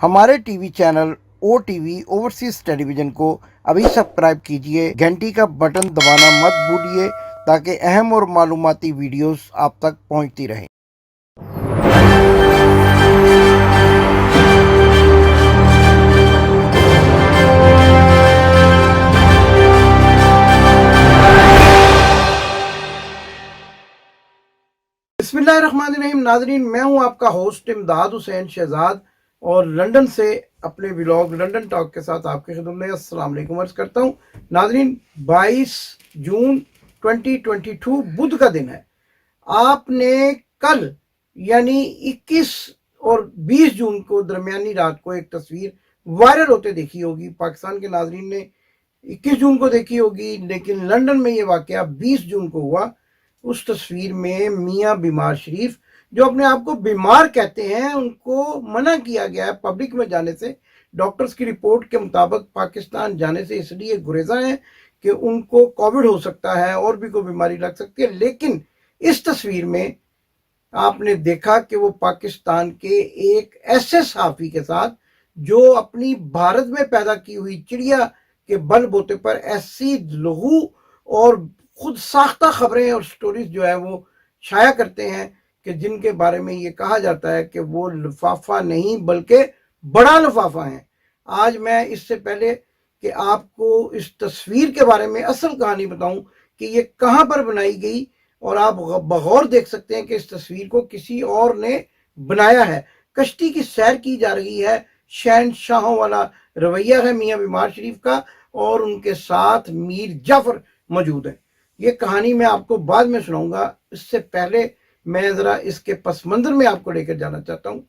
हमारे TV channel ओ TV overseas television को अभी सब्सक्राइब कीजिए, घंटी का बटन दबाना मत भूलिए ताकि अहम और मालूमाती वीडियोस आप तक पहुंचती रहें। बिस्मिल्लाहिर्रहमानिर्रहीम। नाजरीन, मैं हूं आपका होस्ट इमदाद हुसैन शहजाद और लंदन से अपने व्लॉग लंदन टॉक के साथ आपकी खिदमत में अस्सलाम वालेकुम अर्ज़ करता हूं। नाजरीन, 22 जून 2022 बुध का दिन है। आपने कल यानी 21 और 20 जून को दरमियानी रात को एक तस्वीर वायरल होते देखी होगी। पाकिस्तान के नाजरीन ने 21 जून को देखी होगी, लेकिन लंदन में ये वाक़या 20 जून को हुआ। उस तस्वीर में मियाँ बीमार शरीफ, जो अपने आप को बीमार कहते हैं, उनको मना किया गया है पब्लिक में जाने से। डॉक्टर्स की रिपोर्ट के मुताबिक पाकिस्तान जाने से इसलिए गुरेजा है कि उनको कोविड हो सकता है और भी कोई बीमारी लग सकती है। लेकिन इस तस्वीर में आपने देखा कि वो पाकिस्तान के एक ऐसे सहाफ़ी के साथ जो अपनी भारत में पैदा की हुई चिड़िया के बलबूते पर ऐसी लहू और खुद साख्ता खबरें और स्टोरीज जो है वो शाया करते हैं कि जिनके बारे में ये कहा जाता है कि वो लिफाफा नहीं बल्कि बड़ा लिफाफा है। आज मैं इससे पहले कि आपको इस तस्वीर के बारे में असल कहानी बताऊं कि ये कहां पर बनाई गई, और आप बगौर देख सकते हैं कि इस तस्वीर को किसी और ने बनाया है। कश्ती की सैर की जा रही है, शहनशाहों वाला रवैया है मियाँ बीमार शरीफ का, और उनके साथ मीर जाफर मौजूद है। ये कहानी मैं आपको बाद में सुनाऊंगा। इससे पहले मैं ज़रा इसके पस मंज़र में आपको लेकर जाना चाहता हूँ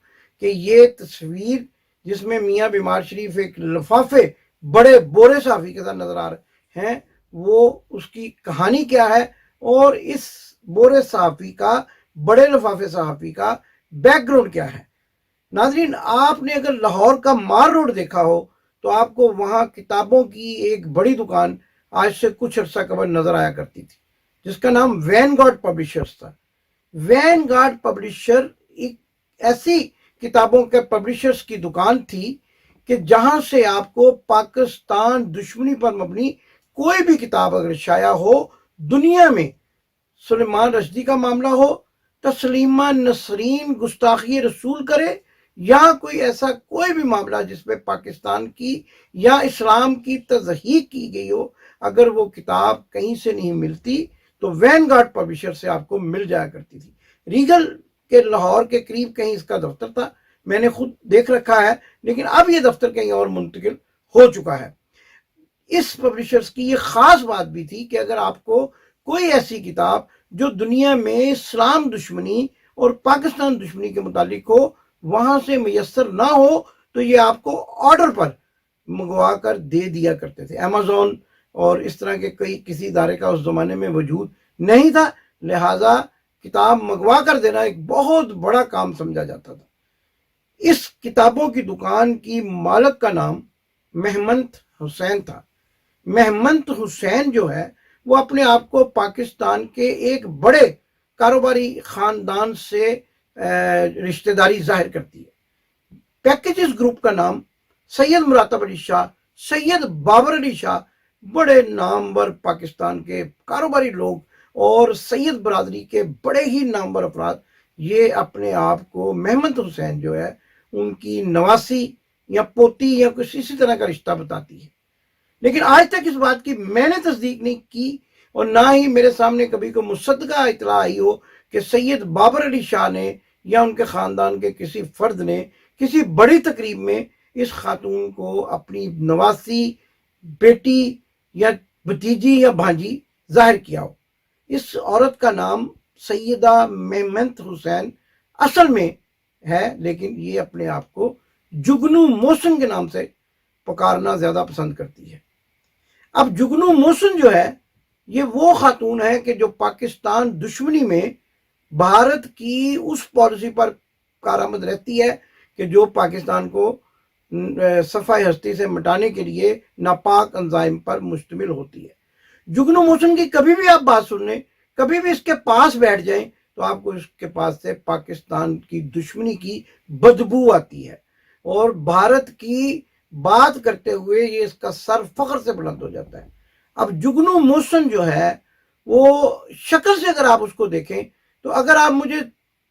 कि ये तस्वीर जिसमें मियाँ बीमार शरीफ एक लिफाफे बड़े बोरे साफ़ी के साथ नज़र आ रहे हैं, वो उसकी कहानी क्या है और इस बोरे सहाफ़ी का, बड़े लिफाफे सहाफ़ी का बैकग्राउंड क्या है। नाजरीन, आपने अगर लाहौर का मार रोड देखा हो तो आपको वहाँ किताबों की एक बड़ी दुकान आज से कुछ अर्सा कबल नजर आया करती थी, जिसका नाम वैनगार्ड पब्लिशर्स था। वैनगार्ड पब्लिशर एक ऐसी किताबों के पब्लिशर्स की दुकान थी कि जहां से आपको पाकिस्तान दुश्मनी पर मबनी कोई भी किताब अगर शाया हो दुनिया में, सुलेमान रश्दी का मामला हो, तस्लीमा नसरीन गुस्ताखी रसूल करे, या कोई ऐसा कोई भी मामला जिसमें पाकिस्तान की या इस्लाम की तज़हीक की गई हो, अगर वो किताब कहीं से नहीं मिलती तो वैनगार्ड पब्लिशर से आपको मिल जाया करती थी। रीगल के लाहौर के करीब कहीं इसका दफ्तर था, मैंने खुद देख रखा है, लेकिन अब ये दफ्तर कहीं और मुंतकिल हो चुका है। इस पब्लिशर्स की ये खास बात भी थी कि अगर आपको कोई ऐसी किताब जो दुनिया में इस्लाम दुश्मनी और पाकिस्तान दुश्मनी के मुतालिक हो वहां से मैसर ना हो तो ये आपको ऑर्डर पर मंगवा कर दे दिया करते थे। अमेज़ॉन और इस तरह के कई किसी इदारे का उस जमाने में वजूद नहीं था, लिहाजा किताब मंगवा कर देना एक बहुत बड़ा काम समझा जाता था। इस किताबों की दुकान की मालिक का नाम महमंत हुसैन था। महमंत हुसैन जो है वो अपने आप को पाकिस्तान के एक बड़े कारोबारी खानदान से रिश्तेदारी जाहिर करती है। पैकेजेस ग्रुप का नाम सैयद मुरातब अली शाह, सैयद बाबर अली शाह, बड़े नामवर पाकिस्तान के कारोबारी लोग और सैयद बरादरी के बड़े ही नामवर अफराद, ये अपने आप को महमंत हुसैन जो है उनकी नवासी या पोती या कुछ इसी तरह का रिश्ता बताती है। लेकिन आज तक इस बात की मैंने तस्दीक नहीं की और ना ही मेरे सामने कभी को मुसद्दका इतला आई हो कि सैयद बाबर अली शाह ने या उनके ख़ानदान के किसी फ़र्द ने किसी बड़ी तकरीब में इस खातून को अपनी नवासी, बेटी या भतीजी या भांजी जाहिर किया हो। इस औरत का नाम सैयदा महमंत हुसैन असल में है, लेकिन ये अपने आप को जुगनू मोहसिन के नाम से पुकारना ज़्यादा पसंद करती है। अब जुगनू मोहसिन जो है ये वो खातून है कि जो पाकिस्तान दुश्मनी में भारत की उस पॉलिसी पर कारआमद रहती है कि जो पाकिस्तान को सफ़ाई हस्ती से मिटाने के लिए नापाक अंजाइम पर मुश्तमिल होती है। जुगनू मोहसिन की कभी भी आप बात सुन लें, कभी भी इसके पास बैठ जाएं तो आपको इसके पास से पाकिस्तान की दुश्मनी की बदबू आती है। اور بھارت کی بات کرتے ہوئے یہ اس کا سر فخر سے بلند ہو جاتا ہے۔ اب جگنو موہسن جو ہے وہ شکل سے اگر آپ اس کو دیکھیں تو اگر آپ مجھے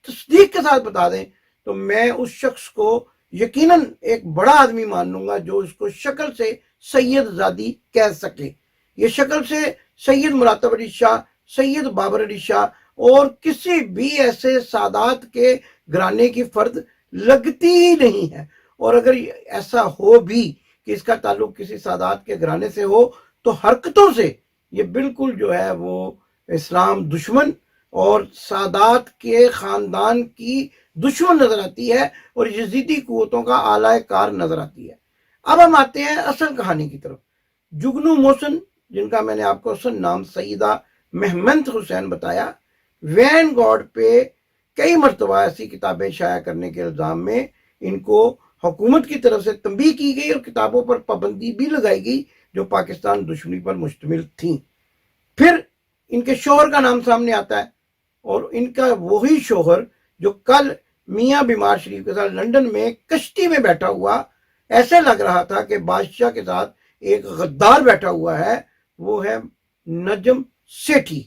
تصدیق کے ساتھ بتا دیں تو میں اس شخص کو یقیناً ایک بڑا آدمی مان لوں گا جو اس کو شکل سے سید زادی کہہ سکے۔ یہ شکل سے سید مراتب علی شاہ، سید بابر علی شاہ اور کسی بھی ایسے سادات کے گھرانے کی فرد لگتی ہی نہیں ہے، اور اگر ایسا ہو بھی کہ اس کا تعلق کسی سادات کے گھرانے سے ہو تو حرکتوں سے یہ بالکل جو ہے وہ اسلام دشمن اور سادات کے خاندان کی دشمن نظر آتی ہے اور یزیدی قوتوں کا اعلی کار نظر آتی ہے۔ اب ہم آتے ہیں اصل کہانی کی طرف۔ جگنو موہسن، جن کا میں نے آپ کو اصل نام سیدہ مہمند حسین بتایا، وین گارڈ پہ کئی مرتبہ ایسی کتابیں شائع کرنے کے الزام میں ان کو حکومت کی طرف سے تنبیہ کی گئی اور کتابوں پر پابندی بھی لگائی گئی جو پاکستان دشمنی پر مشتمل تھیں۔ پھر ان کے شوہر کا نام سامنے آتا ہے، اور ان کا وہی شوہر جو کل میاں بیمار شریف کے ساتھ لندن میں کشتی میں بیٹھا ہوا ایسے لگ رہا تھا کہ بادشاہ کے ساتھ ایک غدار بیٹھا ہوا ہے، وہ ہے نجم سیٹھی۔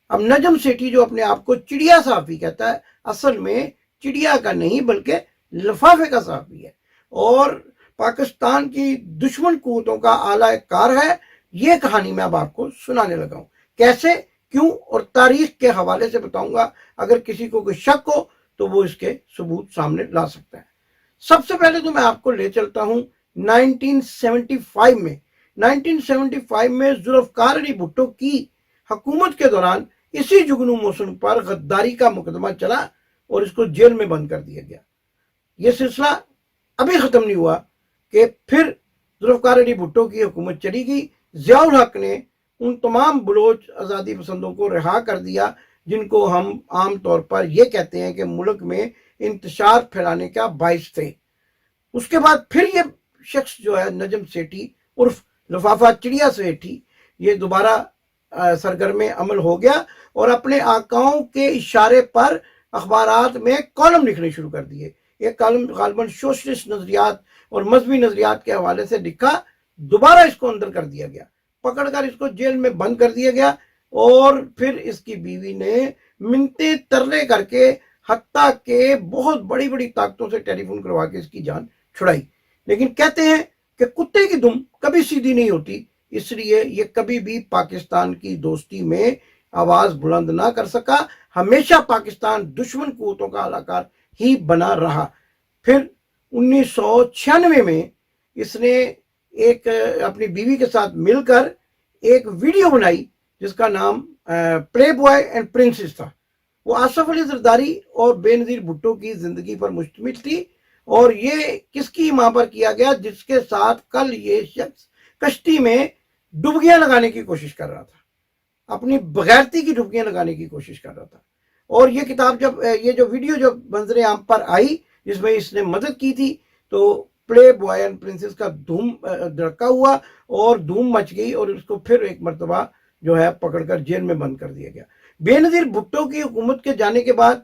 اب نجم سیٹھی جو اپنے آپ کو چڑیا صحافی کہتا ہے، اصل میں چڑیا کا نہیں بلکہ لفافے کا صحافی ہے، اور پاکستان کی دشمن قوتوں کا اعلی کار ہے۔ یہ کہانی میں اب آپ کو سنانے لگا ہوں، کیسے، کیوں اور تاریخ کے حوالے سے بتاؤں گا۔ اگر کسی کو کوئی شک ہو تو وہ اس کے ثبوت سامنے لا سکتا ہے۔ سب سے پہلے تو میں آپ کو لے چلتا ہوں 1975 میں۔ 1975 میں ذوالفقار علی بھٹو کی حکومت کے دوران اسی جگنو موہسن پر غداری کا مقدمہ چلا اور اس کو جیل میں بند کر دیا گیا۔ یہ سلسلہ ابھی ختم نہیں ہوا کہ پھر ذوالفقار علی بھٹو کی حکومت چلی گئی۔ ضیاء الحق نے ان تمام بلوچ آزادی پسندوں کو رہا کر دیا جن کو ہم عام طور پر یہ کہتے ہیں کہ ملک میں انتشار پھیلانے کا باعث تھے۔ اس کے بعد پھر یہ شخص جو ہے نجم سیٹھی عرف لفافہ چڑیا سیٹھی، یہ دوبارہ سرگرم عمل ہو گیا اور اپنے آقاؤں کے اشارے پر اخبارات میں کالم لکھنے شروع کر دیے۔ ایک کالم غالباً سوشلسٹ نظریات اور مذہبی نظریات کے حوالے سے لکھا، دوبارہ اس کو اندر کر دیا گیا، پکڑ کر اس کو جیل میں بند کر دیا گیا، اور پھر اس کی بیوی نے منتیں ترلے کر کے حتیٰ کہ بہت بڑی بڑی طاقتوں سے ٹیلی فون کروا کے اس کی جان چھڑائی۔ لیکن کہتے ہیں کہ کتے کی دم کبھی سیدھی نہیں ہوتی، اس لیے یہ کبھی بھی پاکستان کی دوستی میں آواز بلند نہ کر سکا، ہمیشہ پاکستان دشمن قوتوں کا علاقار ہی بنا رہا۔ پھر 1996 میں اس نے ایک اپنی بیوی کے ساتھ مل کر ایک ویڈیو بنائی جس کا نام پلے بوائے اینڈ پرنسس تھا۔ وہ آصف علی زرداری اور بے نظیر بھٹو کی زندگی پر مشتمل تھی، اور یہ کس کی ماں پر کیا گیا؟ جس کے ساتھ کل یہ شخص کشتی میں ڈبکیاں لگانے کی کوشش کر رہا تھا، اپنی بغیرتی کی ڈبکیاں لگانے کی کوشش کر رہا تھا۔ اور یہ کتاب جب یہ جو ویڈیو جو منظر عام پر آئی جس میں اس نے مدد کی تھی تو پلے بوائے اینڈ پرنسس کا دھوم دھڑکا ہوا اور دھوم مچ گئی، اور اس کو پھر ایک مرتبہ جو ہے پکڑ کر جیل میں بند کر دیا گیا۔ بے نظیر بھٹو کی حکومت کے جانے کے بعد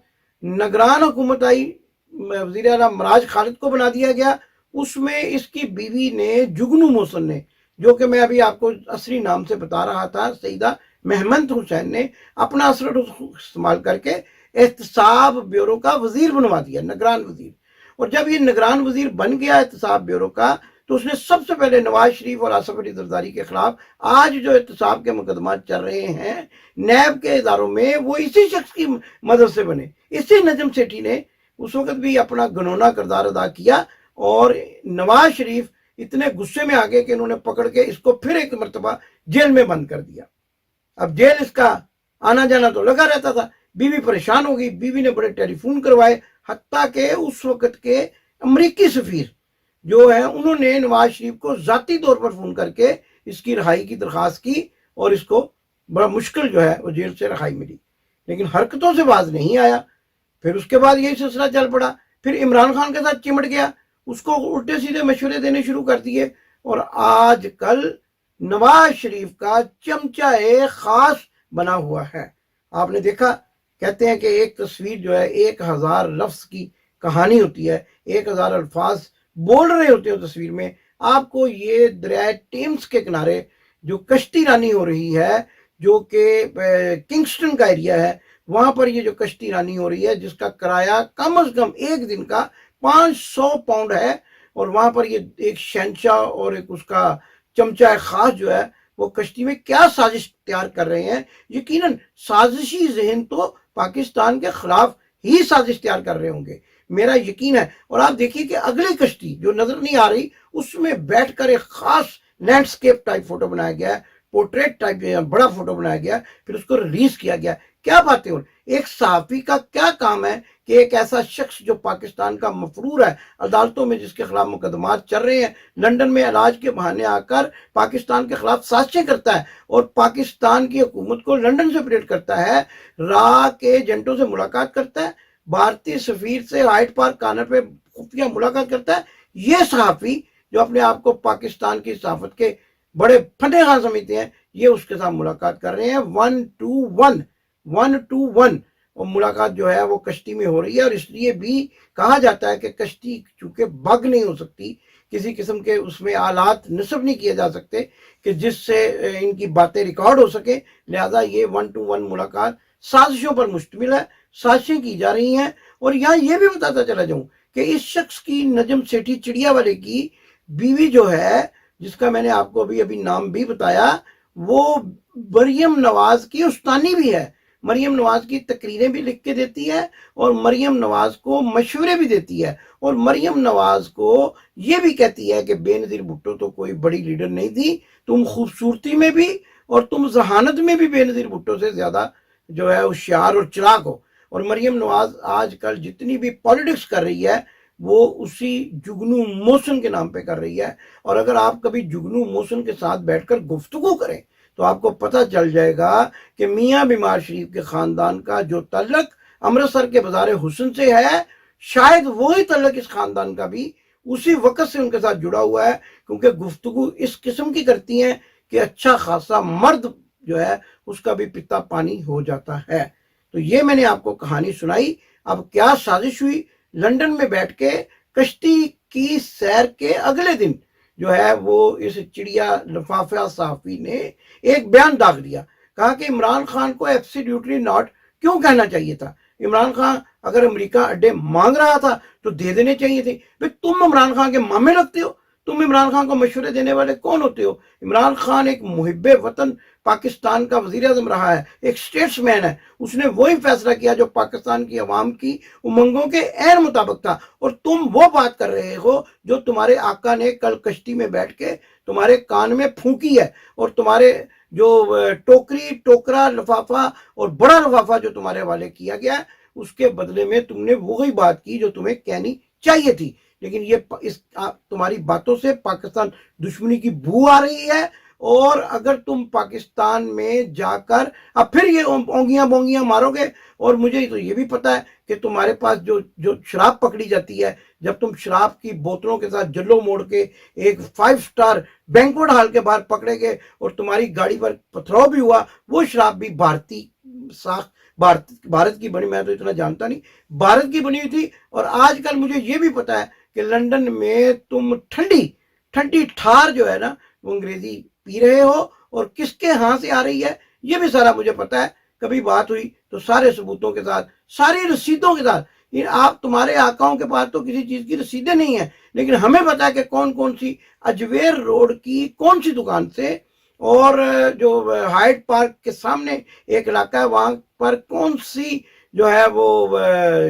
نگران حکومت آئی، وزیر اعلیٰ مراج خالد کو بنا دیا گیا۔ اس میں اس کی بیوی نے جگنو موہسن نے، جو کہ میں ابھی آپ کو اصلی نام سے بتا رہا تھا، سیدہ مہمند حسین نے اپنا اثر استعمال کر کے احتساب بیورو کا وزیر بنوا دیا، نگران وزیر۔ اور جب یہ نگران وزیر بن گیا احتساب بیورو کا تو اس نے سب سے پہلے نواز شریف اور آصف علی زرداری کے خلاف آج جو احتساب کے مقدمات چل رہے ہیں نیب کے اداروں میں وہ اسی شخص کی مدد سے بنے۔ اسی نجم سیٹھی نے اس وقت بھی اپنا گنونا کردار ادا کیا، اور نواز شریف اتنے غصے میں آ گئے کہ انہوں نے پکڑ کے اس کو پھر ایک مرتبہ جیل میں بند کر دیا۔ اب جیل اس کا آنا جانا تو لگا رہتا تھا، بیوی پریشان ہو گئی، بیوی نے بڑے ٹیلی فون کروائے، حتیٰ کہ اس وقت کے امریکی سفیر جو ہے انہوں نے نواز شریف کو ذاتی طور پر فون کر کے اس کی رہائی کی درخواست کی، اور اس کو بڑا مشکل جو ہے وہ جیل سے رہائی ملی، لیکن حرکتوں سے باز نہیں آیا۔ پھر اس کے بعد یہی سلسلہ چل پڑا، پھر عمران خان کے ساتھ چمٹ گیا، اس کو الٹے سیدھے مشورے دینے شروع کر دیے، اور آج کل نواز شریف کا چمچہ خاص بنا ہوا ہے۔ آپ نے دیکھا، کہتے ہیں کہ ایک تصویر جو ہے 1000 لفظ کی کہانی ہوتی ہے، 1000 الفاظ बोल रहे होते हो तस्वीर में, आपको ये दरिया टेम्स के किनारे जो कश्ती रानी हो रही है, जो कि किंगस्टन का एरिया है, वहां पर ये जो कश्ती रानी हो रही है, जिसका किराया कम से कम एक दिन का 500 पाउंड है, और वहां पर ये एक शहंशाह और एक उसका चमचा खास जो है वो कश्ती में क्या साजिश तैयार कर रहे हैं। यकीनन साजिशी जहन तो पाकिस्तान के खिलाफ ही साजिश तैयार कर रहे होंगे, मेरा यकीन है। और आप देखिए कि अगली कश्ती जो नजर नहीं आ रही, उसमें बैठकर एक खास लैंडस्केप टाइप फोटो बनाया गया है, पोर्ट्रेट टाइप बड़ा फोटो बनाया गया, फिर उसको रिलीज किया गया। क्या बातें हो, एक सहाफी का क्या काम है कि एक ऐसा शख्स जो पाकिस्तान का मफरूर है, अदालतों में जिसके खिलाफ मुकदमात चल रहे हैं, लंदन में इलाज के बहाने आकर पाकिस्तान के खिलाफ साजिशें करता है और पाकिस्तान की हुकूमत को लंदन से ऑपरेट करता है, राह के एजेंटों से मुलाकात करता है, भारतीय सफीर से हाइड पार्क कॉर्नर पे खुफिया मुलाकात करता है। ये सहाफी जो अपने आप को पाकिस्तान की सहाफत के बड़े फटे खान समझते हैं, ये उसके साथ मुलाकात कर रहे हैं 1-to-1 और मुलाकात जो है वो कश्ती में हो रही है। और इसलिए भी कहा जाता है कि कश्ती चूंकि बग नहीं हो सकती, किसी किस्म के उसमें आलात नस्ब नहीं किए जा सकते कि जिससे इनकी बातें रिकॉर्ड हो सके, लिहाजा ये 1-to-1 मुलाकात साजिशों पर मुश्तमिल है, साजिशें की जा रही हैं। और यहाँ ये भी बताता चला जाऊं कि इस शख्स की, नजम सेठी चिड़िया वाले की बीवी जो है, जिसका मैंने आपको अभी नाम भी बताया, वो मरियम नवाज की उस्तानी भी है। मरियम नवाज की तकरीरें भी लिख के देती है और मरियम नवाज को मशवरे भी देती है, और मरियम नवाज को ये भी कहती है कि बेनज़ीर भुट्टो तो कोई बड़ी लीडर नहीं थी, तुम खूबसूरती में भी और तुम जहानत में भी बेनज़ीर भुट्टो से ज्यादा जो है होशियार और चिराग हो। और मरियम नवाज आजकल जितनी भी पॉलिटिक्स कर रही है वो उसी जुगनू मोहसिन के नाम पे कर रही है। और अगर आप कभी जुगनू मोहसिन के साथ बैठकर गुफ्तगू करें तो आपको पता चल जाएगा कि मियां बीमार शरीफ के खानदान का जो तल्लक अमृतसर के बाजार हुस्न से है, शायद वही तल्लक इस खानदान का भी उसी वक्त से उनके साथ जुड़ा हुआ है, क्योंकि गुफ्तगू इस किस्म की करती हैं कि अच्छा खासा मर्द जो है उसका भी पिता पानी हो जाता है। तो ये मैंने आपको कहानी सुनाई। अब क्या साजिश हुई, लंदन में बैठ के कश्ती की सैर के अगले दिन जो है वो इस चिड़िया लफाफा सहाफी ने एक बयान दाग दिया, कहा कि इमरान खान को एब्सोल्युटली नॉट क्यों कहना चाहिए था। इमरान खान अगर अमेरिका अड्डे मांग रहा था तो दे देने चाहिए थे। भाई तुम इमरान खान के मामे लगते हो, तुम इमरान खान को मशवरे देने वाले कौन होते हो। इमरान खान एक मुहिब्बे वतन पाकिस्तान का वजीर आजम रहा है, एक स्टेट्समैन है, उसने वही फैसला किया जो पाकिस्तान की अवाम की उमंगों के ऐन मुताबिक था। और तुम वो बात कर रहे हो जो तुम्हारे आका ने कल कश्ती में बैठ के तुम्हारे कान में फूंकी है, और तुम्हारे जो टोकरी टोकरा लफाफा और बड़ा लफाफा जो तुम्हारे हवाले किया गया है, उसके बदले में तुमने वही बात की जो तुम्हें कहनी चाहिए थी। लेकिन ये तुम्हारी बातों से पाकिस्तान दुश्मनी की बू आ रही है। और अगर तुम पाकिस्तान में जाकर अब फिर ये ओंगियां बोंगियां मारोगे, और मुझे तो ये भी पता है कि तुम्हारे पास जो शराब पकड़ी जाती है, जब तुम शराब की बोतलों के साथ जल्लो मोड़ के एक 5 स्टार बैंक्वेट हॉल के बाहर पकड़े गए और तुम्हारी गाड़ी पर पथराव भी हुआ, वो शराब भी भारतीय साख भारत की बनी, मैं तो इतना जानता नहीं, भारत की बनी हुई थी। और आजकल मुझे ये भी पता है कि लंदन में तुम ठंडी ठंडी ठार जो है ना वो अंग्रेजी पी रहे हो, और किसके हाथ से आ रही है ये भी सारा मुझे पता है। कभी बात हुई तो सारे सबूतों के साथ, सारी रसीदों के साथ, आप तुम्हारे आकाओं के पास तो किसी चीज की रसीदें नहीं है, लेकिन हमें पता है कि कौन कौन सी अजमेर रोड की कौन सी दुकान से, और जो हाइड पार्क के सामने एक इलाका है वहां पर कौन सी जो है वो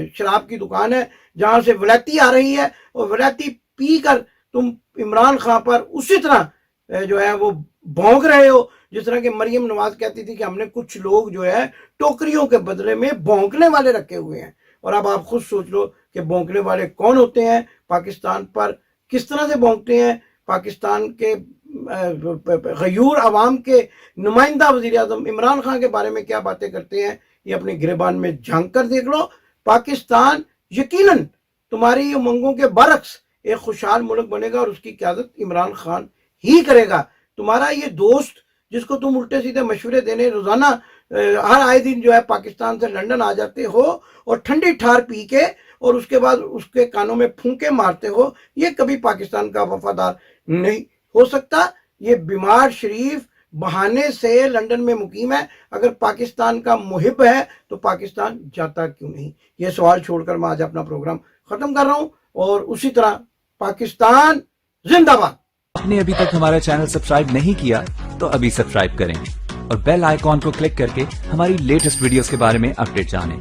शराब की दुकान है जहां से वलैती आ रही है, और वलैती पी कर तुम इमरान खान पर उसी तरह जो है वो भौंक रहे हो जिस तरह की मरियम नवाज कहती थी कि हमने कुछ लोग जो है टोकरियों के बदले में भौंकने वाले रखे हुए हैं। और अब आप खुद सोच लो कि भौंकने वाले कौन होते हैं, पाकिस्तान पर किस तरह से भौंकते हैं। पाकिस्तान के गयूर अवाम के नुमाइंदा वजीर आजम इमरान खान के बारे में क्या बातें करते हैं, ये अपने गिरबान में झांक कर देख लो। पाकिस्तान यकीनन तुम्हारी उमंगों के बरक्स एक खुशहाल मुल्क बनेगा और उसकी क़यादत इमरान खान ही करेगा। तुम्हारा ये दोस्त जिसको तुम उल्टे सीधे मशवरे देने रोजाना हर आए दिन जो है पाकिस्तान से लंदन आ जाते हो और ठंडी ठार पी के اور اس کے بعد اس کے کانوں میں پھونکے مارتے ہو، یہ کبھی پاکستان کا وفادار نہیں ہو سکتا۔ یہ بیمار شریف بہانے سے لندن میں مقیم ہے، اگر پاکستان کا محب ہے تو پاکستان جاتا کیوں نہیں؟ یہ سوال چھوڑ کر میں آج اپنا پروگرام ختم کر رہا ہوں، اور اسی طرح پاکستان زندہ باد۔ آپ نے ابھی تک ہمارا چینل سبسکرائب نہیں کیا تو ابھی سبسکرائب کریں اور بیل آئیکن کو کلک کر کے ہماری لیٹسٹ ویڈیوز کے بارے میں اپڈیٹ جانیں۔